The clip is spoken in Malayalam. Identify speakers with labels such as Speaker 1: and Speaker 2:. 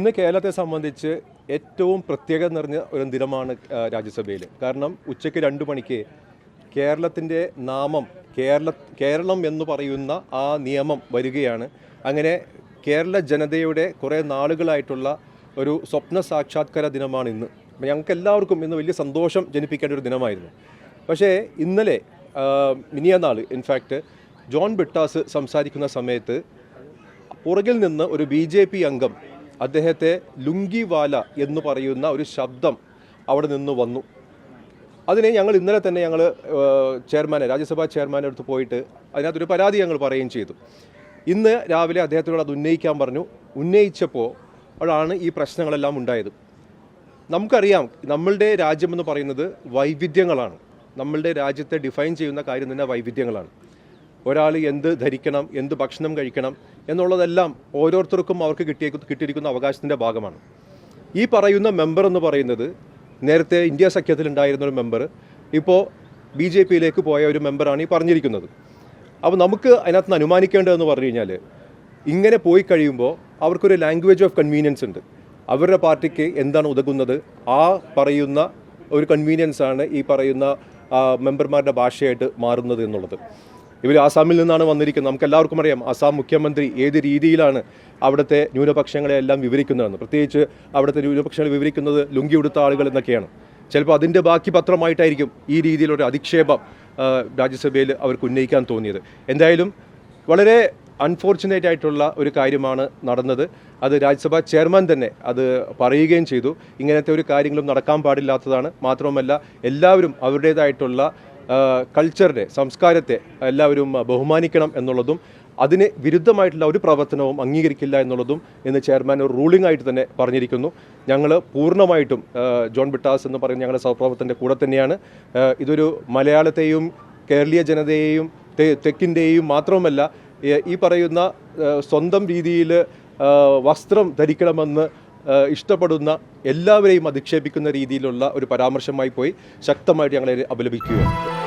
Speaker 1: ഇന്ന് കേരളത്തെ സംബന്ധിച്ച് ഏറ്റവും പ്രത്യേകത നിറഞ്ഞ ഒരു ദിനമാണ് രാജ്യസഭയിൽ. കാരണം ഉച്ചയ്ക്ക് 2 മണിക്ക് കേരളത്തിൻ്റെ നാമം കേരളം എന്ന് പറയുന്ന ആ നിയമം വരികയാണ്. അങ്ങനെ കേരള ജനതയുടെ കുറേ നാളുകളായിട്ടുള്ള ഒരു സ്വപ്ന സാക്ഷാത്കാര ദിനമാണ് ഇന്ന്. ഞങ്ങൾക്ക് എല്ലാവർക്കും ഇന്ന് വലിയ സന്തോഷം ജനിപ്പിക്കേണ്ട ഒരു ദിനമായിരുന്നു. പക്ഷേ ഇന്നലെ മിനിയാന്നാൾ ഇൻഫാക്റ്റ് ജോൺ ബ്രിട്ടാസ് സംസാരിക്കുന്ന സമയത്ത് പുറകിൽ നിന്ന് ഒരു BJP അംഗം അദ്ദേഹത്തെ ലുങ്കിവാല എന്ന് പറയുന്ന ഒരു ശബ്ദം അവിടെ നിന്ന് വന്നു. അതിനെ ഞങ്ങൾ ഇന്നലെ തന്നെ രാജ്യസഭാ ചെയർമാനെ അടുത്ത് പോയിട്ട് അതിനകത്തൊരു പരാതി ഞങ്ങൾ പറയുകയും ചെയ്തു. ഇന്ന് രാവിലെ അദ്ദേഹത്തോട് അത് ഉന്നയിക്കാൻ പറഞ്ഞു. ഉന്നയിച്ചപ്പോൾ അവിടാണ് ഈ പ്രശ്നങ്ങളെല്ലാം ഉണ്ടായത്. നമുക്കറിയാം, നമ്മളുടെ രാജ്യമെന്ന് പറയുന്നത് വൈവിധ്യങ്ങളാണ്. നമ്മളുടെ രാജ്യത്തെ ഡിഫൈൻ ചെയ്യുന്ന കാര്യം തന്നെ വൈവിധ്യങ്ങളാണ്. ഒരാൾ എന്ത് ധരിക്കണം, എന്ത് ഭക്ഷണം കഴിക്കണം എന്നുള്ളതെല്ലാം ഓരോരുത്തർക്കും അവർക്ക് കിട്ടിയിരിക്കുന്ന അവകാശത്തിൻ്റെ ഭാഗമാണ്. ഈ പറയുന്ന മെമ്പർ എന്ന് പറയുന്നത് നേരത്തെ ഇന്ത്യ സഖ്യത്തിലുണ്ടായിരുന്ന ഒരു മെമ്പർ ഇപ്പോൾ BJPയിലേക്ക് പോയ ഒരു മെമ്പറാണ് ഈ പറഞ്ഞിരിക്കുന്നത്. അപ്പോൾ നമുക്ക് അതിനകത്ത് നിന്ന് അനുമാനിക്കേണ്ടതെന്ന് പറഞ്ഞു കഴിഞ്ഞാൽ, ഇങ്ങനെ പോയി കഴിയുമ്പോൾ അവർക്കൊരു ലാംഗ്വേജ് ഓഫ് കൺവീനിയൻസ് ഉണ്ട്. അവരുടെ പാർട്ടിക്ക് എന്താണ് ഉതകുന്നത് ആ പറയുന്ന ഒരു കൺവീനിയൻസാണ് ഈ പറയുന്ന മെമ്പർമാരുടെ ഭാഷയായിട്ട് മാറുന്നത് എന്നുള്ളത്. ഇവർ ആസാമിൽ നിന്നാണ് വന്നിരിക്കുന്നത്. നമുക്ക് എല്ലാവർക്കും അറിയാം ആസാം മുഖ്യമന്ത്രി ഏത് രീതിയിലാണ് അവിടുത്തെ ന്യൂനപക്ഷങ്ങളെ എല്ലാം വിവരിക്കുന്നതെന്ന്. പ്രത്യേകിച്ച് അവിടുത്തെ ന്യൂനപക്ഷങ്ങൾ വിവരിക്കുന്നത് ലുങ്കി ഉടുത്ത ആളുകൾ എന്നൊക്കെയാണ്. ചിലപ്പോൾ അതിൻ്റെ ബാക്കി പത്രമായിട്ടായിരിക്കും ഈ രീതിയിലൊരു അധിക്ഷേപം രാജ്യസഭയിൽ അവർക്ക് ഉന്നയിക്കാൻ തോന്നിയത്. എന്തായാലും വളരെ അൺഫോർച്ചുനേറ്റ് ആയിട്ടുള്ള ഒരു കാര്യമാണ് നടന്നത്. അത് രാജ്യസഭാ ചെയർമാൻ തന്നെ അത് പറയുകയും ചെയ്തു. ഇങ്ങനത്തെ ഒരു കാര്യങ്ങളും നടക്കാൻ പാടില്ലാത്തതാണ്. മാത്രവുമല്ല, എല്ലാവരും അവരുടേതായിട്ടുള്ള കൾച്ചറിനെ, സംസ്കാരത്തെ എല്ലാവരും ബഹുമാനിക്കണം എന്നുള്ളതും അതിന് വിരുദ്ധമായിട്ടുള്ള ഒരു പ്രവർത്തനവും അംഗീകരിക്കില്ല എന്നുള്ളതും ഇന്ന് ചെയർമാൻ ഒരു റൂളിംഗ് ആയിട്ട് തന്നെ പറഞ്ഞിരിക്കുന്നു. ഞങ്ങൾ പൂർണ്ണമായിട്ടും ജോൺ ബ്രിട്ടാസ് എന്ന് പറയുന്ന ഞങ്ങളുടെ സഹപ്രവർത്തകൻ്റെ കൂടെ തന്നെയാണ്. ഇതൊരു മലയാളത്തെയും കേരളീയ ജനതയെയും തെക്കിൻ്റെയും മാത്രവുമല്ല, ഈ പറയുന്ന സ്വന്തം രീതിയിൽ വസ്ത്രം ധരിക്കണമെന്ന് ഇഷ്ടപ്പെടുന്ന എല്ലാവരെയും അധിക്ഷേപിക്കുന്ന രീതിയിലുള്ള ഒരു പരാമർശമായി പോയി ശക്തമായിട്ട് ഞങ്ങളെ അപലപിക്കുകയാണ്.